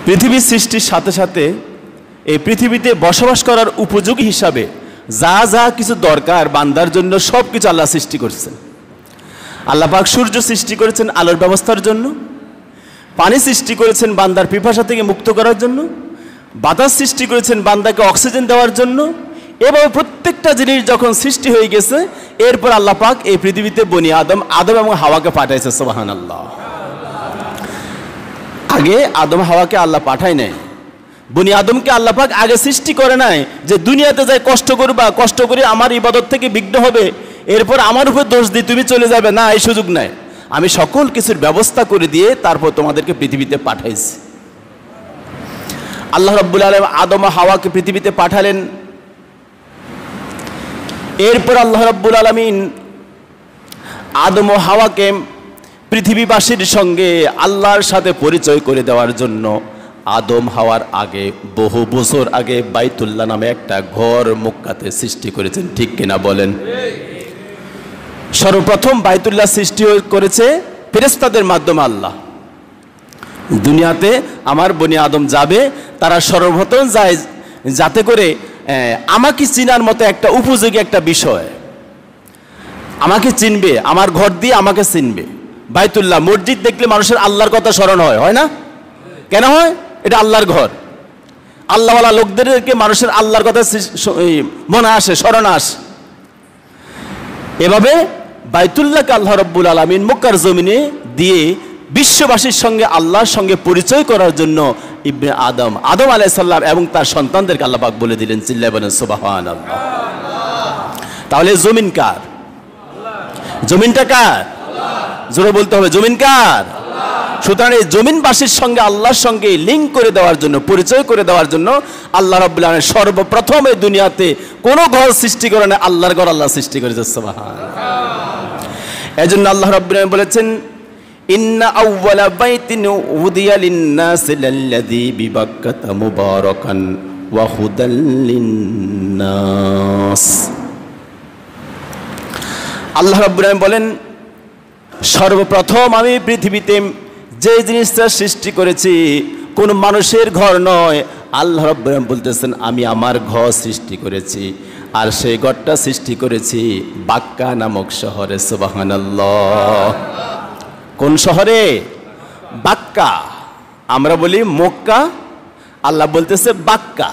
পৃথিবী সৃষ্টির সাথে সাথে এই পৃথিবীতে বসবাস করার উপযোগী হিসাবে যা যা কিছু দরকার বান্দার জন্য সব কিছু আল্লাহ সৃষ্টি করছেন। আল্লাহ পাক সূর্য সৃষ্টি করেছেন আলোর ব্যবস্থার জন্য, পানি সৃষ্টি করেছেন বান্দার পিপাসা থেকে মুক্ত করার জন্য, বাতাস সৃষ্টি করেছেন বান্দাকে অক্সিজেন দেওয়ার জন্য। এভাবে প্রত্যেকটা জিনিস যখন সৃষ্টি হয়ে গেছে, এরপর আল্লাহ পাক এই পৃথিবীতে বনি আদম এবং হাওয়াকে পাঠাইছে। সুবহানাল্লাহ। আগে আদম হাওয়াকে আল্লাহ পাঠায় নাই, বনি আদমকে আল্লাহ পাক আগে সৃষ্টি করে নাই যে দুনিয়াতে যাই কষ্ট করবা, কষ্ট করে আমার ইবাদত থেকে বিঘ্ন হবে, এরপর আমার উপর দোষ দিয়ে তুমি চলে যাবে, না, এই সুযোগ নাই। আমি সকল কিছুর ব্যবস্থা করে দিয়ে তারপর তোমাদেরকে পৃথিবীতে পাঠাইছি। আল্লাহ রাব্বুল আলামিন আদম ও হাওয়াকে পৃথিবীতে পাঠালেন। এরপর আল্লাহ রাব্বুল আলামিন আদম ও হাওয়াকে পৃথিবীবাসীর সঙ্গে আল্লাহর সাথে পরিচয় করে দেওয়ার জন্য আদম হাওয়ার আগে বহু বছর আগে বাইতুল্লাহ নামে একটা ঘর মক্কাতে সৃষ্টি করেছেন। ঠিক কিনা বলেন? সর্বপ্রথম বাইতুল্লাহ সৃষ্টি করেছে ফেরেশতাদের মাধ্যমে আল্লাহ। দুনিয়াতে আমার বনি আদম যাবে, তারা সর্বপ্রথম যায় যাতে করে আমাকে চিনার মতো একটা উপযোগী একটা বিষয়, আমাকে চিনবে, আমার ঘর দিয়ে আমাকে চিনবে। বাইতুল্লাহ মসজিদ দেখলে মানুষের আল্লাহর কথা স্মরণ হয়, হয় না? কেন হয়? এটা আল্লাহর ঘর। আল্লাহওয়ালা লোকদেরকে মানুষের আল্লাহর কথা মনে আসে, স্মরণ আসে। এভাবে বাইতুল্লাহকে আল্লাহ রাব্বুল আলামিন মক্কার জমিনে দিয়ে বিশ্ববাসীর সঙ্গে আল্লাহর সঙ্গে পরিচয় করার জন্য ইবনে আদম আলাইহিস সালাম এবং তার সন্তানদেরকে আল্লাহ পাক বলে দিলেন। চিল্লায়ে বলেন সুবহানাল্লাহ। তাহলে জমিন কার? জমিনটা কার? জোরে বলতে হবে, জমিন কার? সুতরাং এই জমিনবাসীর সঙ্গে আল্লাহর সঙ্গে লিঙ্ক করে দেওয়ার জন্য, পরিচয় করে দেওয়ার জন্য আল্লাহ রাব্বুল আলামিন সর্বপ্রথম এই দুনিয়াতে কোনো ঘর সৃষ্টি করে না, আল্লাহর ঘর আল্লাহ সৃষ্টি করেছে। সুবহানাল্লাহ। এজন্য আল্লাহ রাব্বুল আলামিন বলেছেন, ইন্না আউওয়ালা বাইতিন উদিয়া লিন-নাসি লাল্লাযী বিবাক্কাতা মুবারাকান ওয়া হুদাল লিন-নাস। আল্লাহ রাব্বুল আলামিন বলেন, সর্বপ্রথম আমি পৃথিবীতে যে জিনিসটা সৃষ্টি করেছি কোন মানুষের ঘর নয়। আল্লাহ রাব্বুল আলামিন বলতেছেন, আমি আমার ঘর সৃষ্টি করেছি, আর সেই ঘরটা সৃষ্টি করেছি বাক্কা নামক শহরে। সুবহানাল্লাহ। কোন শহরে? বাক্কা। আমরা বলি মক্কা, আল্লাহ বলতেছে বাক্কা।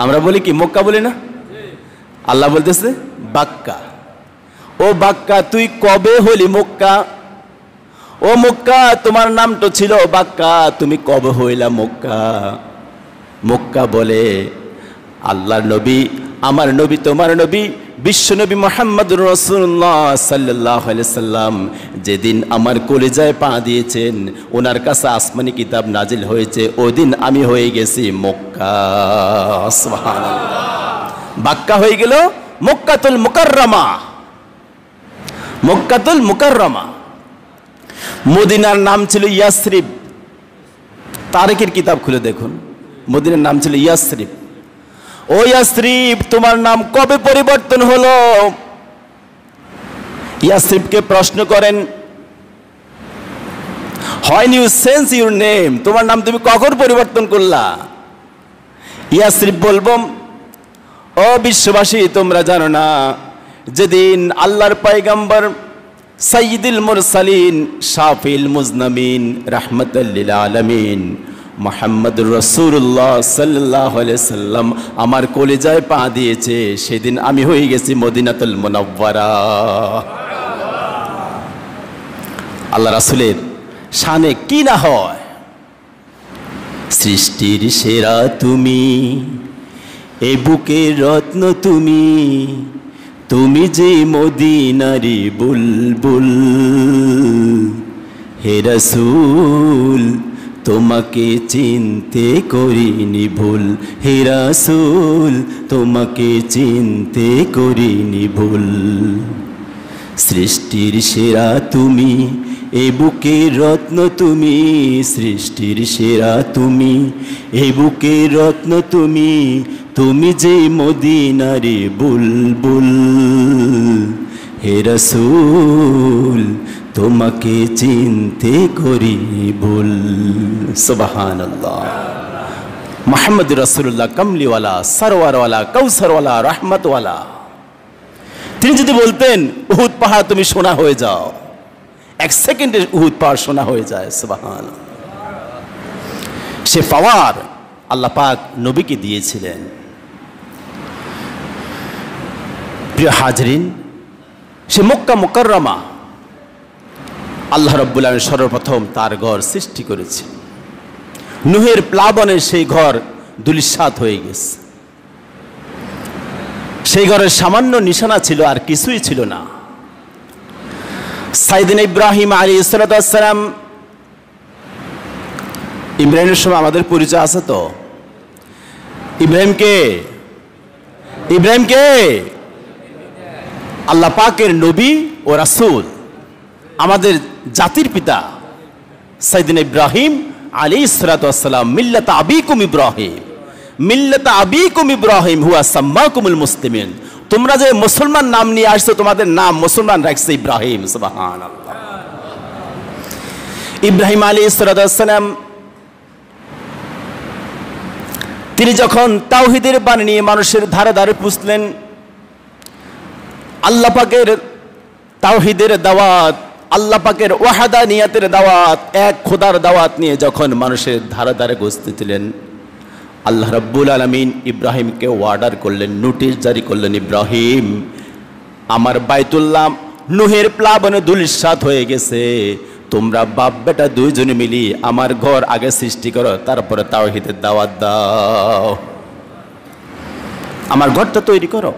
আমরা বলি কি মক্কা বলি না? আল্লাহ বলতেছে বাক্কা। ও বাক্কা, তুই কবে হলি মক্কা? ও মক্কা, তোমার নাম তো ছিল বাক্কা, তুমি কবে হইলা মক্কা? মক্কা বলে আল্লাহর নবী, আমার নবী, তোমার নবী, বিশ্বনবী মুহাম্মদুর রাসূলুল্লাহ সাল্লাল্লাহু আলাইহি সাল্লাম যেদিন আমার কলিজায় পা দিয়েছেন, ওনার কাছে আসমানি কিতাব নাজিল হয়েছে, ওই দিন আমি হয়ে গেছি মক্কা। সুবহানাল্লাহ। বাক্কা হয়ে গেল মক্কাতুল মুকাররমা। মক্কাতুল মুকাররমা। মদিনার নাম ছিল ইয়াসরিব। তারিখের কিতাব খুলে দেখুন, মদিনার নাম ছিল ইয়াসরিব। ও ইয়াসরিব, তোমার নাম কবে পরিবর্তন হলো? ইয়াসরিবকে প্রশ্ন করেন, when you change your name, তোমার নাম তুমি কখন পরিবর্তন করলা? ইয়াসরিব বলবো, ও বিশ্ববাসী, তোমরা জানো না যেদিন আল্লাহর পয়গম্বর সাইয়্যিদুল মুরসালিন শাফিউল মুজনাবিন রাহমাতাল লিল আলামিন মুহাম্মদুর রাসূলুল্লাহ সাল্লাল্লাহু আলাইহি সাল্লাম আমার কলিজায় পা দিয়েছে, সেদিন আমি হয়ে গেছি মদিনাতুল মুনাওয়ারা। আল্লাহ রাসূলের শানে কি না হয়। সৃষ্টির সেরা তুমি, এ বুকের রত্ন তুমি, তুমি যে মদিনারি বুলবুল। হে রাসূল, তোমাকে চিনতে করিনি ভুল। হে রাসূল, তোমাকে চিনতে করিনি ভুল। সৃষ্টির সেরা তুমি, এ বুকের রত্ন তুমি, সৃষ্টির সেরা তুমি, এ বুকের রত্ন তুমি, তুমি যে মদিনারে বুলবুল। হে রাসূল, তোমাকে চিনতে করি ভুল। সুবহানাল্লাহ। মুহাম্মদ রাসূলুল্লাহ কামলিওয়ালা, সরওয়ারওয়ালা, কাউসারওয়ালা, রহমতওয়ালা, তিনি যদি বলতেন উহুদ পাহাড় তুমি সোনা হয়ে যাও, এক সেকেন্ডে উহুদ পাহাড় সোনা হয়ে যায়। সুবহানাল্লাহ। সে পাওয়ার আল্লাহ পাক নবীকে দিয়েছিলেন। প্রিয় হাজরিন, সে মক্কা মুকাররমা আল্লাহ রাব্বুল আলামিন সর্বপ্রথম তার ঘর সৃষ্টি করেছে। নূহের প্লাবনে সেই ঘর ধূলিসাৎ হয়ে গেছে। সেই ঘরের সামান্য নিশানা ছিল, আর কিছুই ছিল না। সাইয়েদনা ইব্রাহিম আলাইহিস সালাম, ইব্রাহিমের সময় আমাদের পরিচয় আছে তো? ইব্রাহিমকে আল্লাহ পাকের নবী ও রাসূল, আমাদের জাতির পিতা সাইয়েদনা ইব্রাহিম আলাইহিস সালাম, মিল্লাত আবিকুম ইব্রাহিম হুয়া সাম্মাকুমুল মুসলিমিন, তোমরা যে মুসলমান নাম নিয়ে আসছো, তোমাদের নাম মুসলমান রাখছে ইব্রাহিম। সুবহানাল্লাহ। ইব্রাহিম আলাইহিস সালাম তিনি যখন তাওহীদের বাণী নিয়ে মানুষের ধারে ধারে পুছলেন, আল্লাহ পাকের তাওহীদের দাওয়াত, আল্লাহ পাকের ওয়াহাদানিয়াতের দাওয়াত, এক খোদার দাওয়াত নিয়ে যখন মানুষের ধারে ধারে গস্তিছিলেন, আল্লাহ রাব্বুল আলামিন ইব্রাহিমকে অর্ডার করলেন, নোটিশ জারি করলেন, ইব্রাহিম, আমার বাইতুল্লাহ নূহের প্লাবনে ধূলিসাৎ হয়ে গেছে, তোমরা বাপ বেটা দুইজনে মিলি আমার ঘর আগে সৃষ্টি করো, তারপরে তাওহীদের দাওয়াত দাও, আমার ঘরটা তৈরি করো।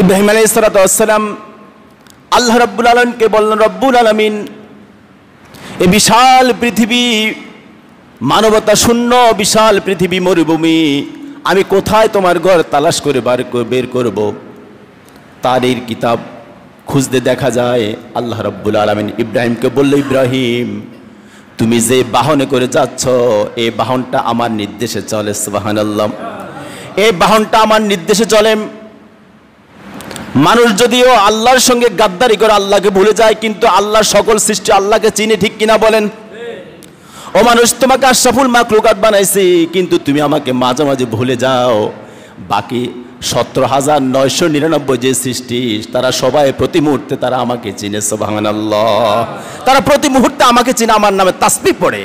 ইব্রাহিম আলাইহিস সালাম আল্লাহ রাব্বুল আলামিনকে বললেন, রব্বুল আলামিন, এই বিশাল পৃথিবী, মানবতা শূন্য বিশাল পৃথিবী, মরুভূমি, আমি কোথায় তোমার ঘর তালাশ করে বের করব? তারির কিতাব খুঁজতে দেখা যায় আল্লাহ রাব্বুল আলামিন ইব্রাহিমকে বলল, ইব্রাহিম, তুমি যে বাহনে করে যাচ্ছ, এই বাহনটা আমার নির্দেশে চলে। সুবহানাল্লাহ। এই বাহনটা আমার নির্দেশে চলে। মানুষ যদিও আল্লাহর সঙ্গে গাদ্দারি করে আল্লাহকে ভুলে যায়, কিন্তু আল্লাহর সকল সৃষ্টি আল্লাহকে চিনে, ঠিক কিনা বলেন? ও মানুষ, তোমাকে আশরাফুল মাখলুকাত বানাইছি, কিন্তু তুমি আমাকে মাঝে মাঝে ভুলে যাও। বাকি 17,999 যে সৃষ্টি, তারা সবাই প্রতি মুহূর্তে তারা আমাকে চিনে। সুবহানাল্লাহ। তারা প্রতি মুহূর্তে আমাকে চিনে, আমার নামে তাসবিহ পড়ে।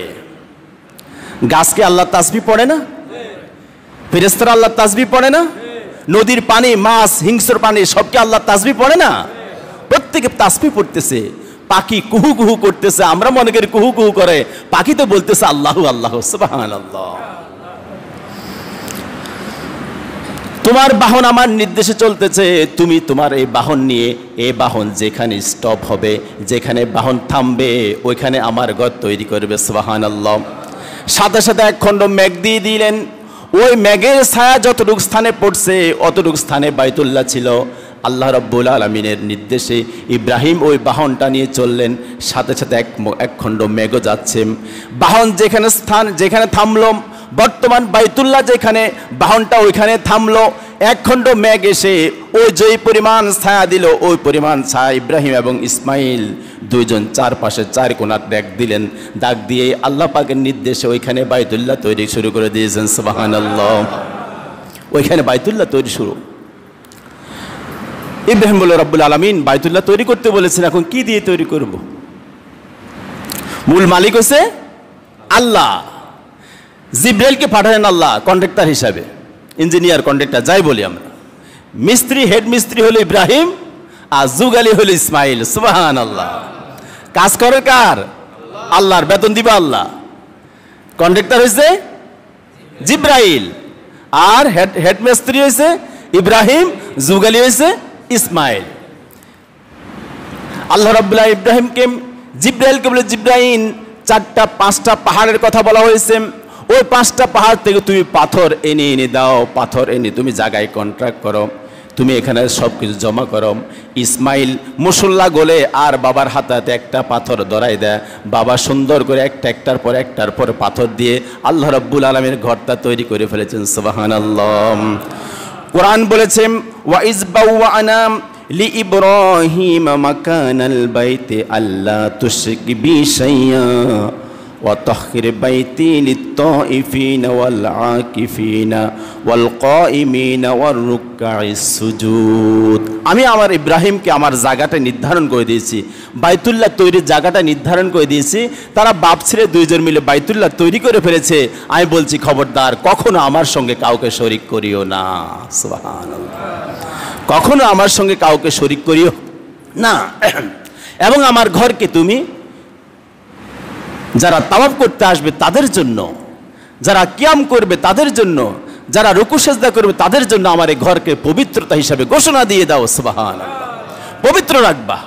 গাছকে আল্লাহ তাসবিহ পড়ে না? ফেরেশতারা আল্লাহ তাসবিহ পড়ে না? নদীর পানি, মাছ, হিংস্র পানি, সবকে আল্লাহ তাসবিহ পড়ে না? প্রত্যেকে তাসবিহ পড়তেছে। পাখি কুহু কুহু করতেছে, আমরা মনে করি কুহু কুহু করে, পাখি তো বলতেছে আল্লাহু আল্লাহ। সুবহানাল্লাহ। তোমার বাহন আমার নির্দেশে চলতেছে, তুমি তোমার এই বাহন নিয়ে, এই বাহন যেখানে স্টপ হবে, যেখানে বাহন থামবে, ওইখানে আমার ঘর তৈরি করবে। সুবহানাল্লাহ। সাথে সাথে এক খণ্ড মেঘ দিয়ে দিলেন। ওই মেঘের ছায়া যতটুকু স্থানে পড়ছে, অতটুকু স্থানে বাইতুল্লাহ ছিল। আল্লাহ রাব্বুল আলামিনের নির্দেশে ইব্রাহিম ওই বাহনটা নিয়ে চললেন। সাথে সাথে এক খণ্ড মেঘও যাচ্ছে। বাহন যেখানে থামলো, বর্তমান বাইতুল্লাহ যেখানে, বাহনটা ওইখানে থামলো। এক খণ্ড মেঘ এসে ওই যেই পরিমাণ ছায়া দিল, ওই পরিমাণ ছায়া ইব্রাহিম এবং ইসমাইল দুইজন চারপাশে 4 কোণা দাগ দিয়ে আল্লাহ পাকের নির্দেশে ওইখানে বাইতুল্লাহ তৈরি শুরু করে দিয়েছেন। সুবহানাল্লাহ। ওইখানে বাইতুল্লাহ তৈরি শুরু। ইব্রাহিম বলে, রব্বুল আলামিন বাইতুল্লাহ তৈরি করতে বলেছেন, এখন কি দিয়ে তৈরি করব? মূল মালিক হচ্ছে আল্লাহ। জিব্রাইলকে পাঠালেন আল্লাহ কন্ট্রাক্টর হিসাবে, ইঞ্জিনিয়ার, কন্ট্রাক্টর যাই বলি আমরা। মিস্ত্রি, হেড মিস্ত্রি হলো ইব্রাহিম, আর যুগালি হলো ইসমাইল। সুবহানাল্লাহ। কাজ করে কার? আল্লাহর। বেতন দিবা আল্লাহ। কন্ট্রাক্টর হয়েছে জিব্রাইল, আর হেড মিস্ত্রি হয়েছে ইব্রাহিম, যুগালি হয়েছে ইসমাইল। আল্লাহ রাব্বুল আলামিন ইব্রাহিমকে, জিব্রাইলকে বলে, জিব্রাইল, 4টা-5টা পাহাড়ের কথা বলা হয়েছে, ওই 5টা পাহাড় থেকে তুমি পাথর এনে দাও। পাথর এনে তুমি জায়গায় কন্ট্রাক্ট করো, তুমি এখানে সব কিছু জমা করো। ইসমাইল মুসল্লা গোলে আর বাবার হাতে একটা পাথর ধরাই দেয়। বাবা সুন্দর করে একটার পর পাথর দিয়ে আল্লাহ রাব্বুল আলামিনের ঘরটা তৈরি করে ফেলেছেন। সুবহানাল্লাহ। কোরআন বলেছে, ওয়া ইজ বাওয়ানা লিইব্রাহিম মাকানাল বাইতি আল্লা তুশরিক বি শাইয়্যা ওয়া তাহহির বাইতি লিত-তাইফিনা ওয়াল আকিফিনা ওয়াল কাইমিনা ওয়ার রুকআইস সুজুদ। আমি আমার ইব্রাহিমকে আমার জায়গাটা নির্ধারণ করে দিয়েছি, বাইতুল্লাহ তৈরির জায়গাটা নির্ধারণ করে দিয়েছি। তারা বাপ ছেলে দুইজন মিলে বাইতুল্লাহ তৈরি করে ফেলেছে। আমি বলছি খবরদার কখনো আমার সঙ্গে কাউকে শরীক করিও না। সুবহানাল্লাহ, কখনো আমার সঙ্গে কাউকে শরীক করিও না। এবং আমার ঘরকে তুমি যারা তাওয়াফ করতে আসবে তাদের জন্য, যারা কিয়াম করবে তাদের জন্য, যারা রুকু সেজদা করবে তাদের জন্য আমার এই ঘরকে পবিত্রতা হিসাবে ঘোষণা দিয়ে দাও। সুবহানাল্লাহ, পবিত্র রাখবা।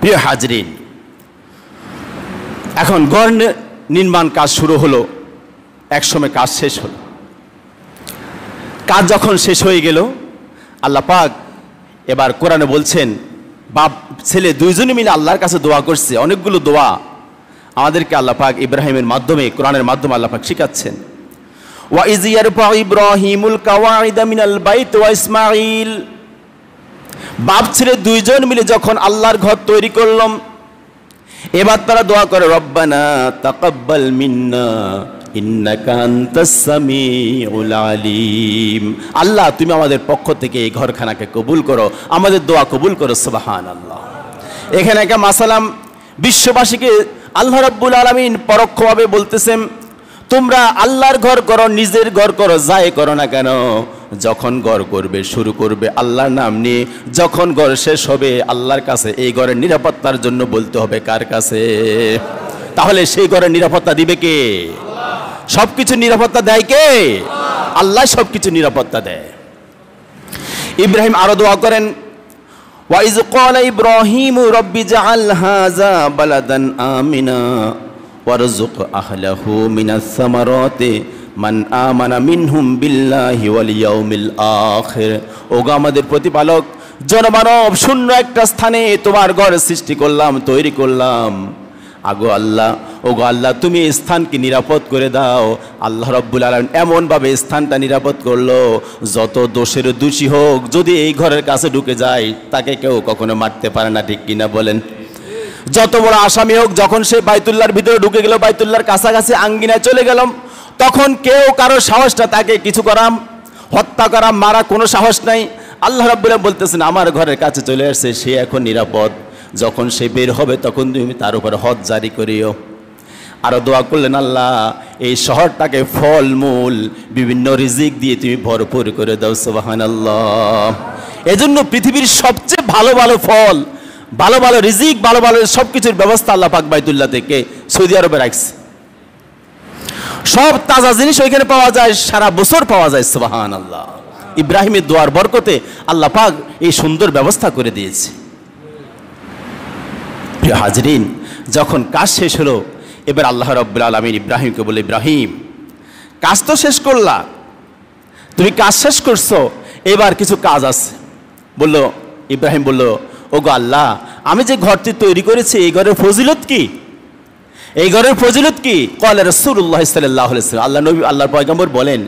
প্রিয় হাজরিন, এখন ঘর নির্মাণ কাজ শুরু হলো, একসময় কাজ শেষ হলো। কাজ যখন শেষ হয়ে গেল, আল্লাহ পাক এবার কোরআনে বলছেন, বাপ ছেলে দুইজনে মিলে আল্লাহর কাছে দোয়া করছে। অনেকগুলো দোয়া আমাদেরকে আল্লাহ পাক ইব্রাহিমের মাধ্যমে, কোরআনের মাধ্যমে আল্লাহ পাক শিখাচ্ছেন। ওয়া ইয ইয়ারফাউ ইব্রাহিমুল কাওয়াইদা মিনাল বাইত ওয়া ইসমাঈল, বাপ ছেলে দুইজন মিলে যখন আল্লাহর ঘর তৈরি করলাম, এবার তারা দোয়া করে, রব্বানা তাকাব্বাল মিন্না ইন্নাকা আনতাস সামিউল আলিম। আল্লাহ তুমি আমাদের পক্ষ থেকে এই ঘরখানাকে কবুল করো, আমাদের দোয়া কবুল করো। সুবহানাল্লাহ। এখানে একটা মাসালাম বিশ্ববাসীকে আল্লাহ রাব্বুল আলামিন পরোক্ষভাবে বলতেছেন, তোমরা আল্লাহর ঘর করো, নিজের ঘর করো, যাই করো না কেন, যখন ঘর করবে শুরু করবে আল্লাহর নাম নিয়ে, যখন ঘর শেষ হবে আল্লাহর কাছে এই ঘরের নিরাপত্তার জন্য বলতে হবে। কার কাছে? তাহলে সেই ঘরের নিরাপত্তা দিবে কে? সবকিছু নিরাপত্তা দেয় কে? আল্লাহ সবকিছু নিরাপত্তা দেয়। ইব্রাহিম আরো দোয়া করেন, ওয়া ইয ক্বালা ইব্রাহিমু রব্বি জাআল হাযা বালাদান আমিনা ওয়ারযুক আহলাহু মিনাস সামারাতি মান আমানা মিনহুম বিল্লাহি ওয়াল ইয়াউমিল আখির। ওগো আমাদের প্রতিপালক, জনমানব শূন্য একটা স্থানে তোমার ঘর সৃষ্টি করলাম, তৈরি করলাম। আগো আল্লাহ, ওগো আল্লাহ তুমি এই স্থানকে নিরাপদ করে দাও। আল্লাহ রাব্বুল আলামিন এমনভাবে স্থানটা নিরাপদ করলো, যত দোষের দোষী হোক যদি এই ঘরের কাছে ঢুকে যায় তাকে কেউ কখনো মারতে পারে না। ঠিক কিনা বলেন? যত বড় আসামি হোক, যখন সে বাইতুল্লাহর ভিতরে ঢুকে গেল, বাইতুল্লাহর কাছাকাছি আঙ্গিনায় চলে গেলাম, তখন কেউ কারো সাহসটা তাকে কিছু করাম, হত্যা করা, মারা কোনো সাহস নাই। আল্লাহ রাব্বুল আলামিন বলতেছেন আমার ঘরের কাছে চলে আসছে, সে এখন নিরাপদ। যখন সে বের হবে তখন তুমি তার উপরে হদ জারি করিও। আরো দোয়া করলেন, আল্লাহ এই শহরটাকে ফল মূল বিভিন্ন রিজিক দিয়ে তুমি ভরপুর করে দাও। সুবহানাল্লাহ। এজন্য পৃথিবীর সবচেয়ে ভালো ভালো ফল, ভালো ভালো রিজিক, ভালো ভালো সবকিছুর ব্যবস্থা আল্লাহ পাক বাইতুল্লাহ থেকে সৌদি আরবে রাখছে। সব তাজা জিনিস ওইখানে পাওয়া যায়, সারা বছর পাওয়া যায়। সুবহানাল্লাহ। ইব্রাহিমের দোয়ার বরকতে আল্লাহ পাক এই সুন্দর ব্যবস্থা করে দিয়েছে। প্রিয় হাজরিন, যখন কাজ শেষ হলো, এবার আল্লাহ রাব্বুল আলামিন ইব্রাহিমকে বলে, ইব্রাহিম কাজ তো শেষ করলা, তুমি কাজ শেষ করছো, এবার কিছু কাজ আছে। বলল ইব্রাহিম, বলল ওগো আল্লাহ, আমি যে ঘরটি তৈরি করেছি এই ঘরের ফজিলত কি? এই ঘরের ফজিলত কি? ক্বালা রাসূলুল্লাহ সাল্লাল্লাহু আলাইহি ওয়াসাল্লাম, আল্লাহ নবী, আল্লাহর পয়গম্বর বলেন,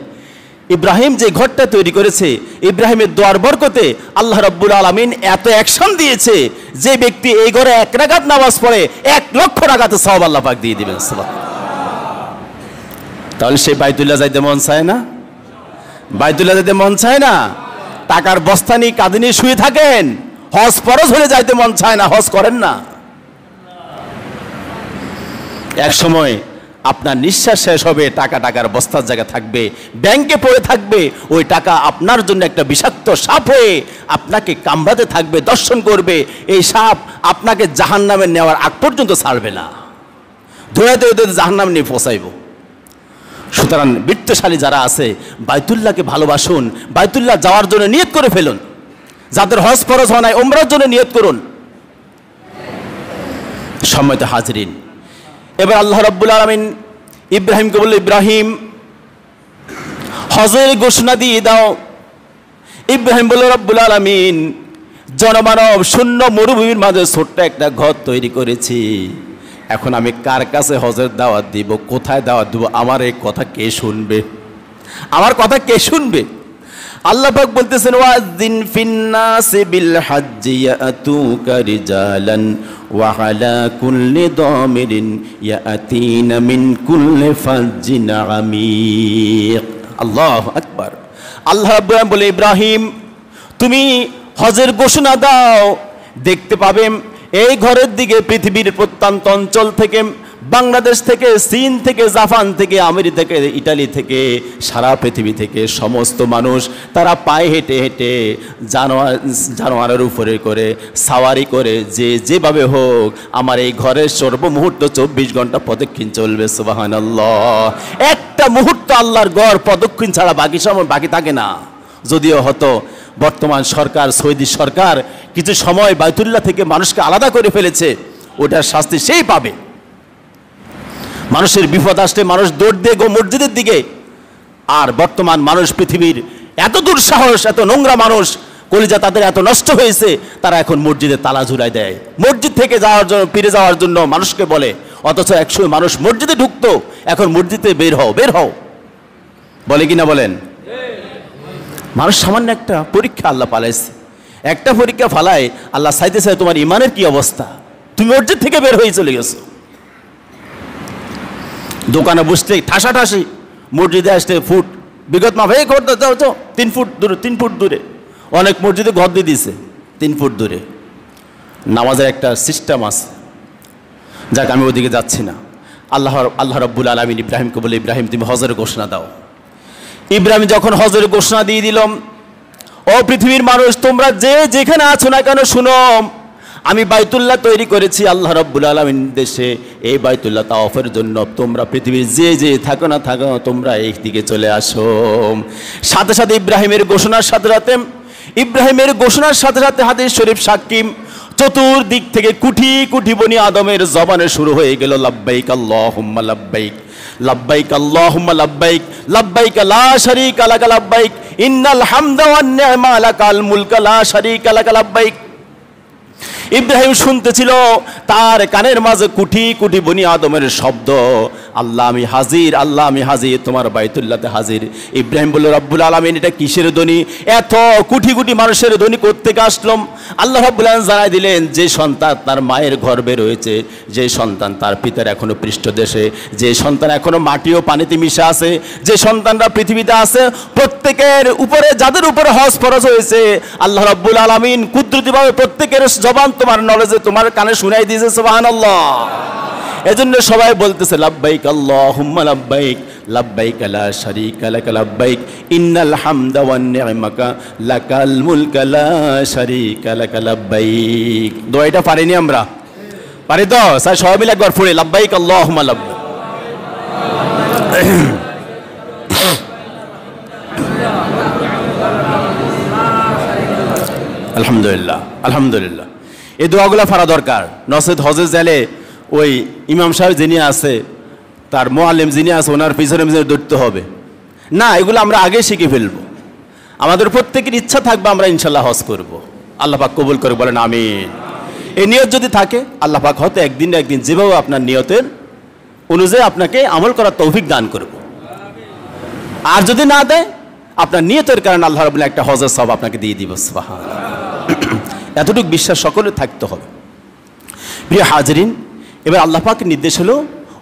ইব্রাহিম যে ঘরটা তৈরি করেছে, ইব্রাহিমের দোয়ার বরকতে আল্লাহ রাব্বুল আলামিন এত অ্যাকশন দিয়েছে, যে ব্যক্তি এই ঘরে 1 রাকাত নামাজ পড়ে 1 লক্ষ রাকাতের সওয়াব আল্লাহ পাক দিয়ে দিবেন। তাহলে সেই বাইতুল্লাহ যাইতে মন চায় না? বাইতুল্লাহ যাইতে মন চায় না? টাকার বস্তা নিয়ে কাঁধে নিয়ে শুয়ে থাকেন, হজ ফরজ হলে যাইতে মন চায় না, হজ করেন না। এক সময় আপনার নিঃশ্বাস শেষ হবে, টাকার বস্তার জায়গা থাকবে, ব্যাংকে পড়ে থাকবে, ওই টাকা আপনার জন্য একটা বিষাক্ত সাপ হয়ে আপনাকে কামড়াতে থাকবে, দর্শন করবে। এই সাপ আপনাকে জাহান্নামে নেওয়ার আগ পর্যন্ত ছাড়বে না, ধুয়াতে ধুয়াতে জাহান্নামে নিয়ে পৌঁছাইব। সুতরাং বৃত্তশালী যারা আছে, বাইতুল্লাহকে ভালোবাসুন, বাইতুল্লাহ যাওয়ার জন্য নিয়ত করে ফেলুন। যাদের হজ ফরজ হয় নাই, উমরার জন্য নিয়ত করুন। সম্মানিত হাজরিন, এবার আল্লাহ রাব্বুল আলামিন ইব্রাহিমকে বলল, ইব্রাহিম হজের ঘোষণা দিয়ে দাও। ইব্রাহিম বলল, রব্বুল আলামিন জনমানব শূন্য মরুভূমির মাঝে ছোট্ট একটা ঘর তৈরি করেছি, এখন আমি কার কাছে হজের দাওয়াত দিব, কোথায় দাওয়াত দিব? আমার এই কথা কে শুনবে? আমার কথা কে শুনবে? আল্লাহ পাক বলতেছেন ওয়াযিন ফিন্নাসি বিল হজ্জি ইয়াতুকা রিজালান ওয়া আলা কুল্লি দামিরিন ইয়াতিনা মিন কুল্লি ফাজ্জিন আমিক। আল্লাহু আকবার। আল্লাহ রাব্বুল আলামিন বলে, ইব্রাহিম তুমি হজের ঘোষণা দাও, দেখতে পাবে এই ঘরের দিকে পৃথিবীর প্রত্যন্ত অঞ্চল থেকে, বাংলাদেশ থেকে, চীন থেকে, জাপান থেকে, আমেরিকা থেকে, ইটালি থেকে, সারা পৃথিবী থেকে সমস্ত মানুষ তারা পায়ে হেঁটে হেঁটে জানোয়ারের উপরে করে সাওয়ারি করে যেভাবে হোক আমার এই ঘরের সর্বমুহূর্ত 24 ঘন্টা প্রদক্ষিণ চলবে। সুবহানাল্লাহ। একটা মুহূর্ত আল্লাহর গড় প্রদক্ষিণ ছাড়া বাকি সময় বাকি থাকে না। যদিও হতো বর্তমান সরকার, সৌদি সরকার কিছু সময় বাইতুল্লাহ থেকে মানুষকে আলাদা করে ফেলেছে, ওটার শাস্তি সেই পাবে। মানুষের বিপদ আসলে মানুষ দৌড় দিয়ে মসজিদের দিকে, আর বর্তমান মানুষ পৃথিবীর এত দুঃসাহস, এত নোংরা মানুষ, কলিজা তাদের এত নষ্ট হয়েছে, তারা এখন মসজিদে তালা ঝুলাই দেয়, মসজিদ থেকে যাওয়ার জন্য, ফিরে যাওয়ার জন্য মানুষকে বলে। অথচ 100 মানুষ মসজিদে ঢুকতো, এখন মসজিদে বের হও বের হও বলে কিনা বলেন? মানুষ সামান্য একটা পরীক্ষা আল্লাহ পালাইছে, একটা পরীক্ষা ফালায় আল্লাহ চাইতেছে তোমার ইমানের কি অবস্থা, তুমি মসজিদ থেকে বের হয়ে চলে গেছো। দোকানে বসতে ঠাসাঠাসি, মসজিদে আসতে ফুট বিগত মাফ হয়ে ঘর যাও যাও 3 ফুট দূরে, 3 ফুট দূরে, অনেক মসজিদে ঘর দিয়ে দিয়েছে 3 ফুট দূরে। নামাজের একটা সিস্টেম আছে, যাক আমি ওদিকে যাচ্ছি না। আল্লাহ রাব্বুল আলামিন ইব্রাহিমকে বলে, ইব্রাহিম তুমি হজের ঘোষণা দাও। ইব্রাহিম যখন হজের ঘোষণা দিয়ে দিল, ও পৃথিবীর মানুষ তোমরা যে যেখানে আছো না কেন শুনো, আমি বাইতুল্লাহ তৈরি করেছি আল্লাহ রাব্বুল আলামিন দেশে। এই বাইতুল্লাহ তাওয়াফের জন্য তোমরা পৃথিবীর যে থাকো না থাকো তোমরা এই দিকে চলে আসো। সাথে সাথে ইব্রাহিমের ঘোষণার সাথে সাথে হাদিস শরীফ সাক্ষী, চতুর্দিক থেকে কুঠি কুঠি বনি আদমের জবানে শুরু হয়ে গেল লাব্বাইক আল্লাহুম্মা লাব্বাইক, লাব্বাইক আল্লাহুম্মা লাব্বাইক, লাব্বাইক লা শারীকা লাকা লাব্বাইক, ইন্নাল হামদা ওয়ান নি'মা লাকাল মুলকা লা শারীকা লাকা লাব্বাইক। ইব্রাহিম শুনতেছিল, তার কানের মাঝে কুঠি কুঠি বনি আদমের শব্দ, আল্লাহ আমি হাজির, আল্লাহ আমি হাজির, তোমার বাইতুল্লাহতে হাজির। ইব্রাহিম বলল, রব্বুল আলামিন এটা কিসের ধ্বনি, এত কুঠি কুঠি মানুষের ধ্বনি কোত্থেকে আসলাম? আল্লাহ রাব্বুল আলামিন জানাই দিলেন, যে সন্তান তার মায়ের গর্ভে রয়েছে, যে সন্তান তার পিতার এখনো পৃষ্ঠদেশে, যে সন্তান এখনো মাটি ও পানিতে মিশে আছে, যে সন্তানরা পৃথিবীতে আছে, প্রত্যেকের উপরে, যাদের উপরে হজ ফরজ হয়েছে, আল্লাহ রাব্বুল আলামিন কুদরতিভাবে প্রত্যেকের জবান তোমার নলেজে, তোমার কানে শুনাই দিয়েছে। সুবহানাল্লাহ। এজন্য সবাই বলতেছে লাব্বাইক আল্লাহুম্মা লাব্বাইক, লাব্বাইক লা শারীকা লাকা লাব্বাইক, ইন্নাল হামদা ওয়ান নি'মাকা লাকাল মুলকা লা শারীকা লাকা লাব্বাইক। দোয়াটা পারিনি আমরা? পারি তো? স্যার সবাই মিলে একবার পড়ে লাব্বাইক আল্লাহুম্মা লাব্বাইক। আলহামদুলিল্লাহ, আলহামদুলিল্লাহ। এই দোয়াগুলো পড়া দরকার, নসেদ হজে গেলে ওই ইমাম সাহেব যিনি আছে, তার মুআল্লিম যিনি আছে, ওনার পিছনে পিছনে দৌড়তে হবে না, এগুলো আমরা আগে শিখে ফেলবো। আমাদের প্রত্যেকের ইচ্ছা থাকবে আমরা ইনশাল্লাহ হজ করব, আল্লাহ পাক কবুল করে বলেন আমিন। এই নিয়ত যদি থাকে, আল্লাহ পাক হয়তো একদিন না একদিন যেভাবে আপনার নিয়তের অনুযায়ী আপনাকে আমল করার তৌফিক দান করব। আর যদি না দেয়, আপনার নিয়তের কারণে আল্লাহ রাব্বুল একটা হজের সওয়াব আপনাকে দিয়ে দিব। সুবহানাল্লাহ। এতটুকু বিশ্বাস সকলে থাকতে হবে। প্রিয় হাজরিন, এবার আল্লাহ পাকের নির্দেশ হলো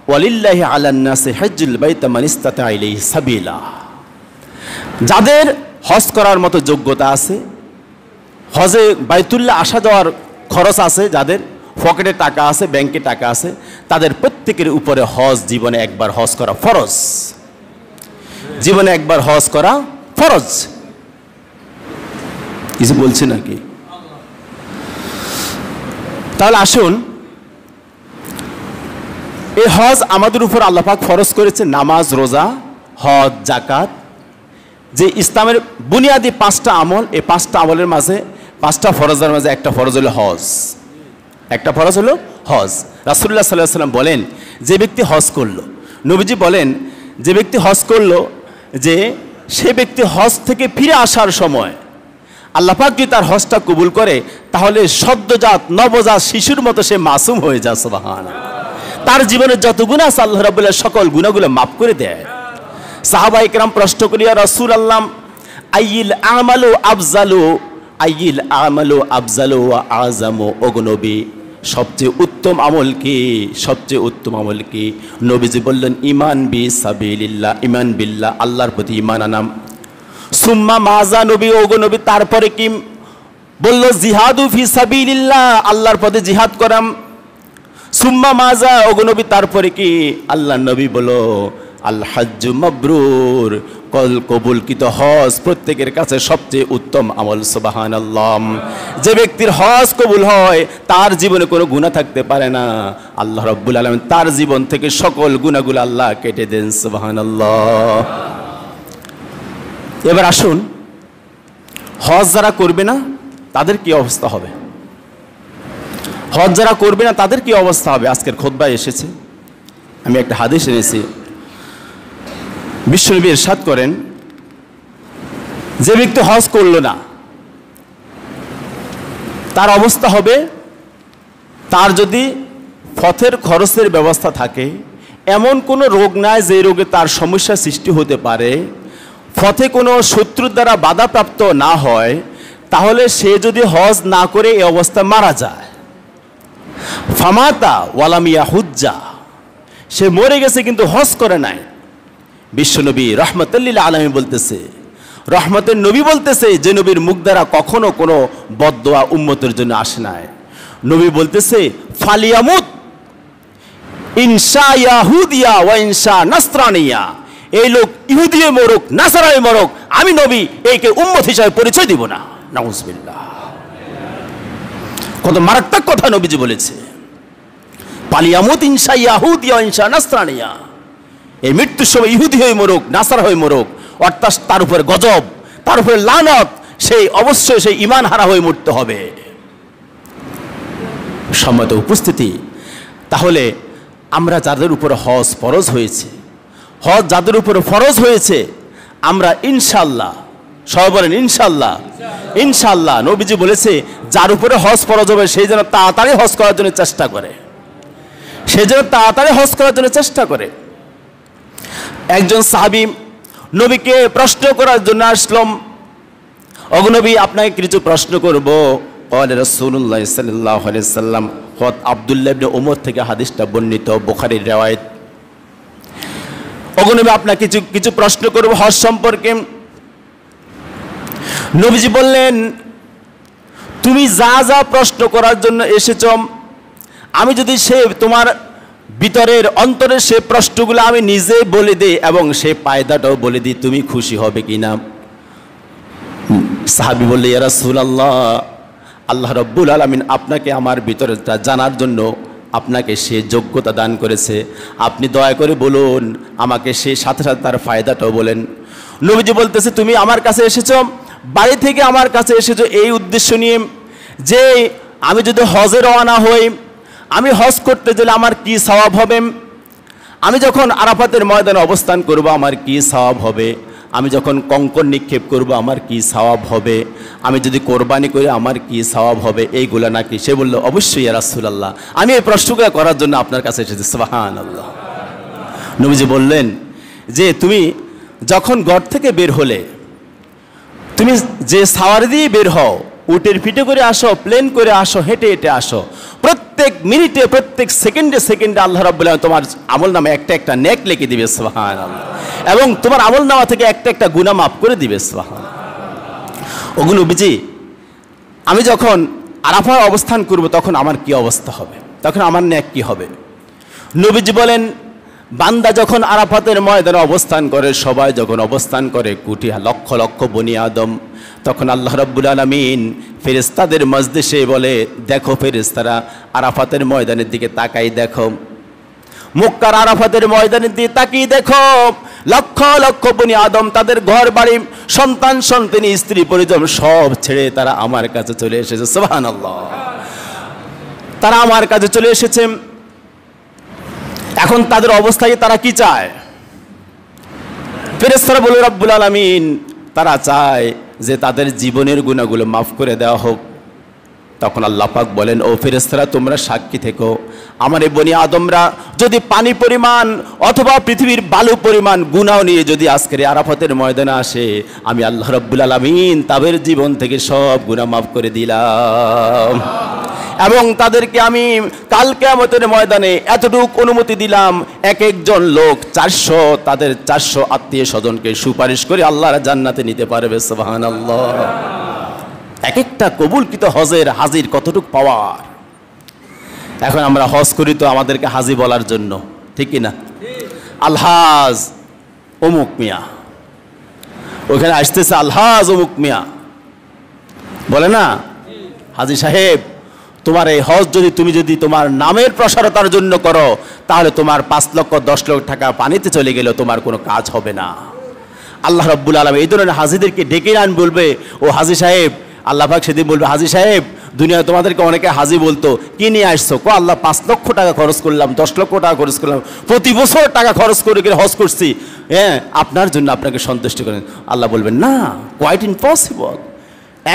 ওয়ালিল্লাহি আলান নাসি হজ্জুল বাইতা মান ইসতাতা ইলাইহি সাবিলা। যাদের হজ করার মতো যোগ্যতা আছে, হজে বাইতুল্লাহ আসা যাওয়ার খরচ আছে, যাদের পকেটে টাকা আছে, ব্যাংকে টাকা আছে, তাদের প্রত্যেকের উপরে হজ, জীবনে একবার হজ করা ফরজ। জীবনে একবার হজ করা ফরজ। কিছু বলছে নাকি? তাহলে আসুন, এই হজ আমাদের উপর আল্লাহ পাক ফরজ করেছে নামাজ, রোজা, হজ, যাকাত, যে ইসলামের বুনিয়াদি 5টা আমল। এই 5টা আমলের মাঝে, 5টা ফরজের মাঝে একটা ফরজ হলো হজ। একটা ফরজ হলো হজ। রাসূলুল্লাহ সাল্লাল্লাহু আলাইহি ওয়াসাল্লাম বলেন, যে ব্যক্তি হজ করলো, নবীজি বলেন, যে ব্যক্তি হজ করলো, যে সে ব্যক্তি হজ থেকে ফিরে আসার সময় আল্লাহ পাক যদি তার হজটা কবুল করে, তাহলে সদ্যজাত নবজাত শিশুর মতো সে মাসুম হয়ে যায়। সুবহানাল্লাহ। তার জীবনের যত গুনাহ আছে আল্লাহ রাব্বুল আলামিন সকল গুনাহগুলো মাফ করে দেয়। সাহাবায়ে কেরাম প্রশ্ন করিয়া রাসূলুল্লাহ, আইয়িল আমালু আফজালু, আইয়িল আমালু আফজালু ওয়া আযামু। ওগো নবী, সবচেয়ে উত্তম আমল কি? সবচেয়ে উত্তম আমল কি? নবীজি বললেন ঈমান বিসাবিলিল্লাহ, ঈমান বিল্লাহ, আল্লাহর প্রতি ঈমান আনাম। সুম্মা মাজা নবী, ওগো নবী তারপরে কি? বলল জিহাদু ফি সাবিলিল্লাহ, আল্লাহর পথে জিহাদ করাম। সুম্মা মাজা, ওগো নবী তারপরে কি? আল্লাহর নবী বলো আল হাজ্জু মাবরুর, কবুলকৃত হজ প্রত্যেকের কাছে সবচেয়ে উত্তম আমল। সুবহানাল্লাহ। যে ব্যক্তির হজ কবুল হয় তার জীবনে কোনো গুনাহ থাকতে পারে না। আল্লাহ রাব্বুল আলামিন তার জীবন থেকে সকল গুনাহগুলো আল্লাহ কেটে দেন। সুবহানাল্লাহ। এবার আসুন, হজ যারা করবে না তাদের কি অবস্থা হবে? হজ যারা করবে না তাদের কি অবস্থা হবে? আজকের খুতবায় এসেছে, আমি একটা হাদিস এনেছি। বিশ্বনবী ইরশাদ করেন, যে ব্যক্তি হজ করলো না তার অবস্থা হবে, তার যদি পথের খরচের ব্যবস্থা থাকে, এমন কোনো রোগ নাই যে রোগে তার সমস্যা সৃষ্টি হতে পারে, পথে কোনো শত্রুর দ্বারা বাধাপ্রাপ্ত না হয়, তাহলে সে যদি হজ না করে এই অবস্থায় মারা যায়, ফামাতা ওয়ালামিয়া হুজ্জা, সে মরে গেছে কিন্তু হজ করে নাই। বিশ্বনবী রহমতুল্লিল আলামিন বলতেছে, রহমতের নবী বলতেছে, যে নবীর মুখ দ্বারা কখনো কোনো বদদোয়া উম্মতের জন্য আসে নাই। নবী বলতেছে ফালিয়ামুত ইনশা ইয়াহুদিয়া ওয়া ইনশা নাসরানিয়া, এই লোক ইহুদিয়ে মরুক নাসারায় মরুক, আমি নবী একে উম্মত হিসাবে পরিচয় দিব না। নাউজুবিল্লাহ। কত মারাত্মক কথা নবীজি বলেছে। ফালিয়ামুত ইনশা ইয়াহুদিয়া ওয়া ইনশা নাসরানিয়া, এই মৃত্যুর সময় ইহুদি হয়ে মরুক নাসার হয়ে মরুক, অর্থাৎ তার উপরে গজব, তার উপরে লানত, সেই অবশ্যই সেই ঈমান হারা হয়ে মরতে হবে। সম্মত উপস্থিতি, তাহলে আমরা যাদের উপরে হজ ফরজ হয়েছে, হজ যাদের উপরে ফরজ হয়েছে, আমরা ইনশাআল্লাহ, সবাই বলেন ইনশাআল্লাহ, ইনশাআল্লাহ। নবীজি বলেছে যার উপরে হজ ফরজ হবে সেই যেন তাড়াতাড়ি হজ করার জন্য চেষ্টা করে, সেই যেন তাড়াতাড়ি হজ করার জন্য চেষ্টা করে। একজন সাহাবী নবীকে প্রশ্ন করার জন্য আসলাম, ওগো নবী আপনাকে কিছু প্রশ্ন করব। ক্বালা রাসূলুল্লাহ সাল্লাল্লাহু আলাইহি ওয়াসাল্লাম, হযরত আব্দুল্লাহ ইবনে ওমর থেকে হাদিসটা বর্ণিত, বুখারীর riwayat। ওগো নবী আপনাকে কিছু প্রশ্ন করব হজ সম্পর্কে। নবীজি বললেন, তুমি যা যা প্রশ্ন করার জন্য এসেছো, আমি যদি সে তোমার ভিতরের অন্তরের সে প্রশ্নগুলো আমি নিজে বলে দিই এবং সে পায়দাটাও বলে দিই, তুমি খুশি হবে কিনা? সাহাবী বললে, ইয়া রাসূলুল্লাহ, আল্লাহ রাব্বুল আলামিন আপনাকে আমার ভিতরটা জানার জন্য আপনাকে সে যোগ্যতা দান করেছে, আপনি দয়া করে বলুন আমাকে, সে সাথে সাথে তার ফায়দাটাও বলেন। নবীজি বলতেছে, তুমি আমার কাছে এসেছো, বাড়ি থেকে আমার কাছে এসেছো এই উদ্দেশ্য নিয়ে যে আমি যদি হজে রওনা হই, আমি হজ করতে গেলে আমার কি সওয়াব হবে, আমি যখন আরাফাতের ময়দানে অবস্থান করব আমার কি সওয়াব হবে, আমি যখন কঙ্কর নিক্ষেপ করব আমার কি সওয়াব হবে, আমি যদি কোরবানি করি আমার কি সওয়াব হবে, এইগুলা নাকি? সে বলল, অবশ্যই ইয়া রাসূলুল্লাহ, আমি এই প্রশ্নগুলো করার জন্য আপনার কাছে এসেছি। সুবহানাল্লাহ। নবীজি বললেন যে তুমি যখন ঘর থেকে বের হলে, তুমি যে সাওয়ারি দিয়ে বের হও, উটের পিঠে করে আসো, প্লেন করে আসো, হেঁটে হেঁটে আসো, প্রত্যেক মিনিটে প্রত্যেক সেকেন্ডে সেকেন্ডে আল্লাহ রাব্বুল আলামিন তোমার আমল নামে একটা একটা নেক লিখে দিবে। সুবহানাল্লাহ। এবং তোমার আমল নামা থেকে একটা একটা গুনাহ মাফ করে দিবে। সুবহানাল্লাহ। ওগুলো নবীজি, আমি যখন আরাফায় অবস্থান করব তখন আমার কি অবস্থা হবে, তখন আমার নেক কি হবে? নবীজি বলেন, বান্দা যখন আরাফাতের ময়দানে অবস্থান করে, সবাই যখন অবস্থান করে, কোটি লক্ষ লক্ষ বনি আদম, তখন আল্লাহ রাব্বুল আলামিন ফেরেশতাদের মজলিসে বলে, দেখো ফেরেশতারা আরাফাতের ময়দানের দিকে তাকাই দেখো, মক্কার আরাফাতের ময়দানের দিকে তাকিয়ে দেখো, লক্ষ লক্ষ বনি আদম তাদের ঘর বাড়ি, সন্তান সন্তানী, স্ত্রী পরিজন সব ছেড়ে তারা আমার কাছে চলে এসেছে। সুবহানাল্লাহ। তারা আমার কাছে চলে এসেছে। এখন তাদের অবস্থায় তারা কি চায়? ফেরেশতারা বলে, রব্বুল আলামিন তারা চায় যে তাদের জীবনের গুনাহগুলো মাফ করে দেওয়া হোক, তখন আল্লাহ পাক বলেন, ও ফেরেশতারা তোমরা সাক্ষী থেকো, আমার এই বনি আদমরা যদি পানি পরিমাণ অথবা পৃথিবীর বালু পরিমাণ গুনাহ নিয়ে যদি আজকের আরাফাতের ময়দানে আসে, আমি আল্লাহ রাব্বুল আলামিন তাদের জীবন থেকে সব গুনাহ মাফ করে দিলাম এবং তাদেরকে আমি কাল কিয়ামতের ময়দানে এতটুকু অনুমতি দিলাম, এক একজন লোক 400 তাদের 400 আত্মীয় স্বজনকে সুপারিশ করে আল্লাহর জান্নাতে নিতে পারবে। সুবহানাল্লাহ। এক একটা কবুলকৃত হজের হাজির কতটুকু পাওয়ার। এখন আমরা হজ করি তো আমাদেরকে হাজি বলার জন্য, ঠিক কি না? আলহাজ অমুক মিয়া, ওখানে আসতেছে আলহাজ অমুক মিয়া, বলে না হাজি সাহেব তোমার এই হজ তুমি যদি তোমার নামের প্রসারতার জন্য করো, তাহলে তোমার 5 লক্ষ 10 লক্ষ টাকা পানিতে চলে গেলেও তোমার কোনো কাজ হবে না। আল্লাহ রাব্বুল আলামিন এই ধরনের হাজিদেরকে ডেকে আন, বলবে ও হাজি সাহেব, আল্লাহ পাক সেদিন বলবে, হাজি সাহেব দুনিয়ায় তোমাদেরকে অনেকে হাজি বলতো, কি নিয়ে আসছো? কো আল্লাহ 5 লক্ষ টাকা খরচ করলাম, 10 লক্ষ টাকা খরচ করলাম, প্রতি বছর টাকা খরচ করে হজ করছি, হ্যাঁ আপনার জন্য, আপনাকে সন্তুষ্ট করেন। আল্লাহ বলবেন না, কোয়াইট ইম্পসিবল,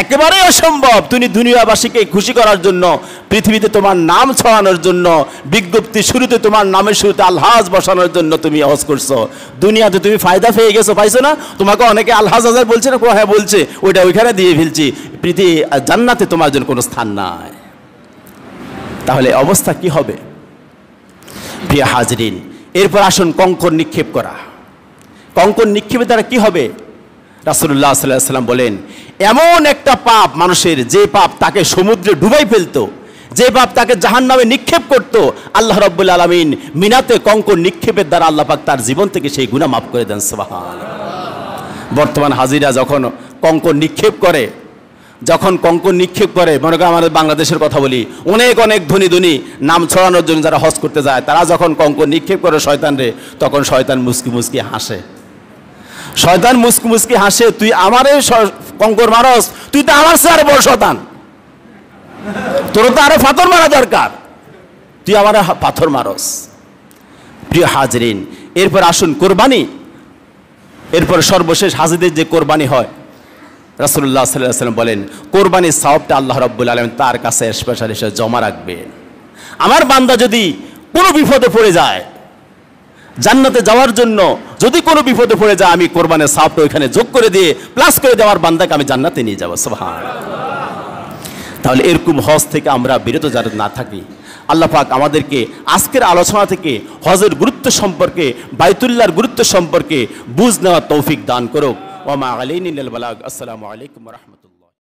একেবারে অসম্ভব। তুমি দুনিয়াবাসীকে খুশি করার জন্য, পৃথিবীতে তোমার নাম ছড়ানোর জন্য, বিজ্ঞপ্তি শুরুতে তোমার নামের শুরুতে আলহাজ বসানোর জন্য তুমি হজ করছো। দুনিয়াতে তুমি ফায়দা পেয়ে গেছো, পাইছো না? তোমাকে অনেকে আলহাজ হাজার বলছে না? হ্যাঁ বলছে, ওইটা ওইখানে দিয়ে ফেলছি, পৃথিবী জান্নাতে তোমার জন্য কোনো স্থান নাই। তাহলে অবস্থা কি হবে প্রিয় হাজরিন? এরপর আসুন কঙ্কর নিক্ষেপ করা। কঙ্কর নিক্ষেপের দ্বারা কি হবে? রাসূলুল্লাহ সাল্লাল্লাহু আলাইহি ওয়াসাল্লাম বলেন, এমন একটা পাপ মানুষের, যে পাপ তাকে সমুদ্রে ডুবাই ফেলতো, যে পাপ তাকে জাহান্নামে নিক্ষেপ করত, আল্লাহ রাব্বুল আলামিন মিনাতে কঙ্কর নিক্ষেপের দ্বারা আল্লাহ পাক তার জীবন থেকে সেই গুনাহ মাফ করে দেন। সুবহানাল্লাহ। বর্তমান হাজিরা যখন কঙ্কর নিক্ষেপ করে, মনে করেন আমাদের বাংলাদেশের কথা বলি, অনেক অনেক ধনী ধনী নাম ছড়ানোর জন্য যারা হজ করতে যায়, তারা যখন কঙ্কর নিক্ষেপ করে শয়তানরে, তখন শয়তান মুস্কি মুস্কি হাসে। শয়তান মুস্কি মুস্কি হাসে, তুই আমারে কঙ্কর মারস, তুই তো আমার চেয়ে আরো বড় শয়তান, তোর তো আরো পাথর মারা দরকার, তুই আমার পাথর মারস। প্রিয় হাজরিন, এরপর আসুন কোরবানি। এরপর সর্বশেষ হাজিদের যে কোরবানি হয়, রাসূলুল্লাহ সাল্লাল্লাহু আলাইহি ওয়াসাল্লাম বলেন, কোরবানির সওয়াবটা আল্লাহ রাব্বুল আলামিন তার কাছে স্পেশাল হিসেবে জমা রাখবেন। আমার বান্দা যদি কোনো বিপদে পড়ে যায়, জান্নাতে যাওয়ার জন্য যদি কোনো বিপদে পড়ে যায়, আমি কোরবানির সওয়াবটা ওইখানে যোগ করে দিয়ে প্লাস করে দেওয়ার বান্দাকে আমি জান্নাতে নিয়ে যাব। সুবহানাল্লাহ। তাহলে এরকম হজ থেকে আমরা বিরত যাতে না থাকি, আল্লাহ পাক আমাদেরকে আজকের আলোচনা থেকে হজের গুরুত্ব সম্পর্কে, বাইতুল্লাহর গুরুত্ব সম্পর্কে বুঝ নেওয়ার তৌফিক দান করুক। ওয়া মা আলাইনা ইল্লাল বালাগ। আসসালামু আলাইকুম ওয়া রাহমাতুল্লাহ।